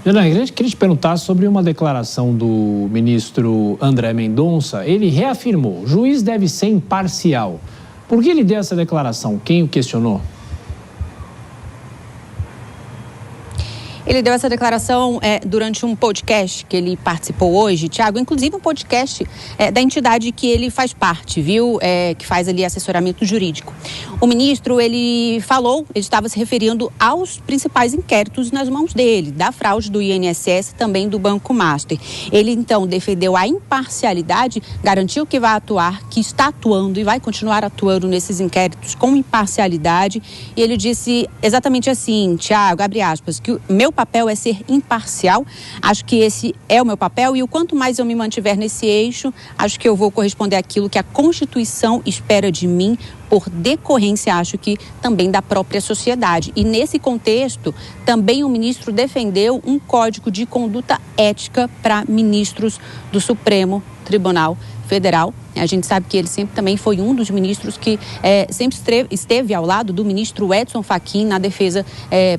Janaína, eu queria te perguntar sobre uma declaração do ministro André Mendonça. Ele reafirmou: o juiz deve ser imparcial. Por que ele deu essa declaração? Quem o questionou? Ele deu essa declaração durante um podcast que ele participou hoje, Tiago, inclusive um podcast da entidade que ele faz parte, viu? Que faz ali assessoramento jurídico. O ministro, ele estava se referindo aos principais inquéritos nas mãos dele, da fraude do INSS e também do Banco Master. Ele, então, defendeu a imparcialidade, garantiu que vai atuar, que está atuando e vai continuar atuando nesses inquéritos com imparcialidade. E ele disse exatamente assim, Tiago, abre aspas, que o meu papel é ser imparcial, acho que esse é o meu papel e o quanto mais eu me mantiver nesse eixo, acho que eu vou corresponder àquilo que a Constituição espera de mim, por decorrência, acho que também da própria sociedade. E nesse contexto, também o ministro defendeu um código de conduta ética para ministros do Supremo Tribunal Federal. A gente sabe que ele sempre também foi um dos ministros que sempre esteve ao lado do ministro Edson Fachin na defesa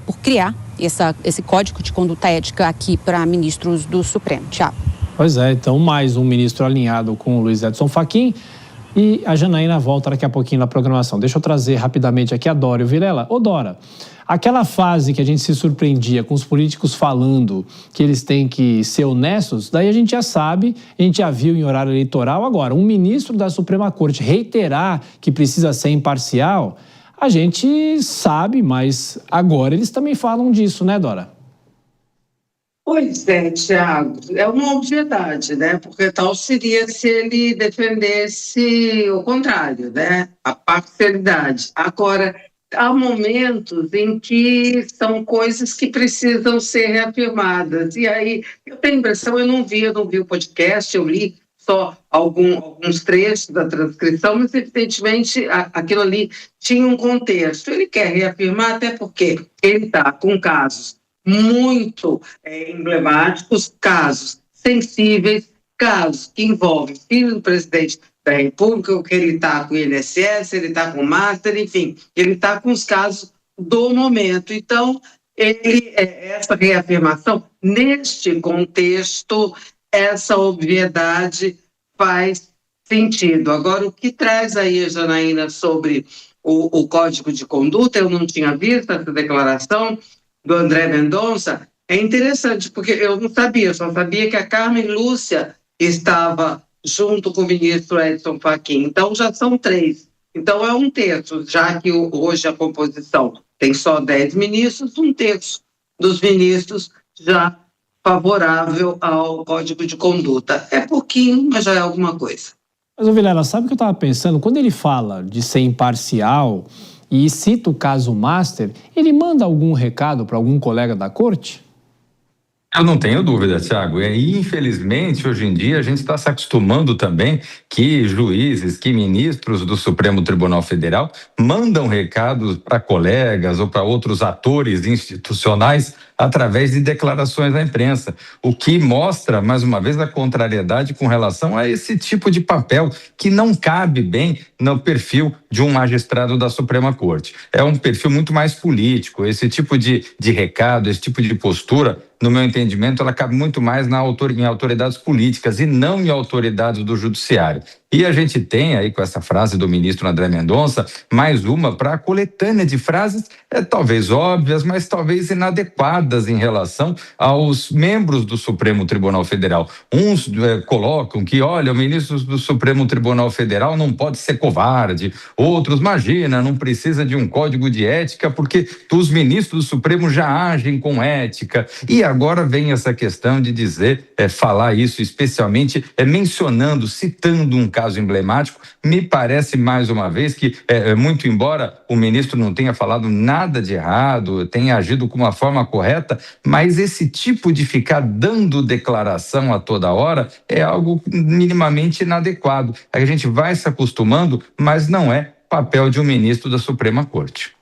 por criar esse código de conduta ética aqui para ministros do Supremo. Tiago. Pois é, então mais um ministro alinhado com o Luiz Edson Fachin. E a Janaína volta daqui a pouquinho na programação. Deixa eu trazer rapidamente aqui a Dora e o Vilela. Ô Dora, aquela fase que a gente se surpreendia com os políticos falando que eles têm que ser honestos, daí a gente já sabe, a gente já viu em horário eleitoral. Agora, um ministro da Suprema Corte reiterar que precisa ser imparcial, a gente sabe, mas agora eles também falam disso, né, Dora? Pois é, Tiago, é uma obviedade, né? Porque tal seria se ele defendesse o contrário, né? A parcialidade. Agora, há momentos em que são coisas que precisam ser reafirmadas. E aí, eu tenho a impressão, eu não vi o podcast, eu li só alguns trechos da transcrição, mas evidentemente aquilo ali tinha um contexto. Ele quer reafirmar até porque ele está com casos muito emblemáticos, casos sensíveis, casos que envolvem filho do presidente da República, que ele está com o INSS, ele está com o Master, enfim, ele está com os casos do momento. Então, essa reafirmação, neste contexto, essa obviedade faz sentido. Agora, o que traz aí, Janaína, sobre o Código de Conduta, eu não tinha visto essa declaração do André Mendonça, é interessante, porque eu não sabia, eu só sabia que a Carmen Lúcia estava junto com o ministro Edson Fachin, então já são 3. Então é um terço, já que hoje a composição tem só 10 ministros, um terço dos ministros já favorável ao Código de Conduta. É pouquinho, mas já é alguma coisa. Mas, Vilela, sabe o que eu estava pensando? Quando ele fala de ser imparcial e cita o caso Master, ele manda algum recado para algum colega da corte? Eu não tenho dúvida, Tiago. E, infelizmente, hoje em dia, a gente está se acostumando também que juízes, que ministros do Supremo Tribunal Federal mandam recados para colegas ou para outros atores institucionais através de declarações à imprensa, o que mostra, mais uma vez, a contrariedade com relação a esse tipo de papel que não cabe bem no perfil de um magistrado da Suprema Corte. É um perfil muito mais político. Esse tipo de recado, esse tipo de postura, no meu entendimento, ela cabe muito mais em autoridades políticas e não em autoridades do judiciário. E a gente tem aí, com essa frase do ministro André Mendonça, mais uma para a coletânea de frases talvez óbvias, mas talvez inadequadas em relação aos membros do Supremo Tribunal Federal. Uns colocam que, olha, o ministro do Supremo Tribunal Federal não pode ser covarde. Outros, imagina, não precisa de um código de ética porque os ministros do Supremo já agem com ética. E agora vem essa questão de dizer, falar isso especialmente, mencionando, citando um caso emblemático. Me parece, mais uma vez, que muito embora o ministro não tenha falado nada de errado, tenha agido com uma forma correta, mas esse tipo de ficar dando declaração a toda hora é algo minimamente inadequado. A gente vai se acostumando, mas não é papel de um ministro da Suprema Corte.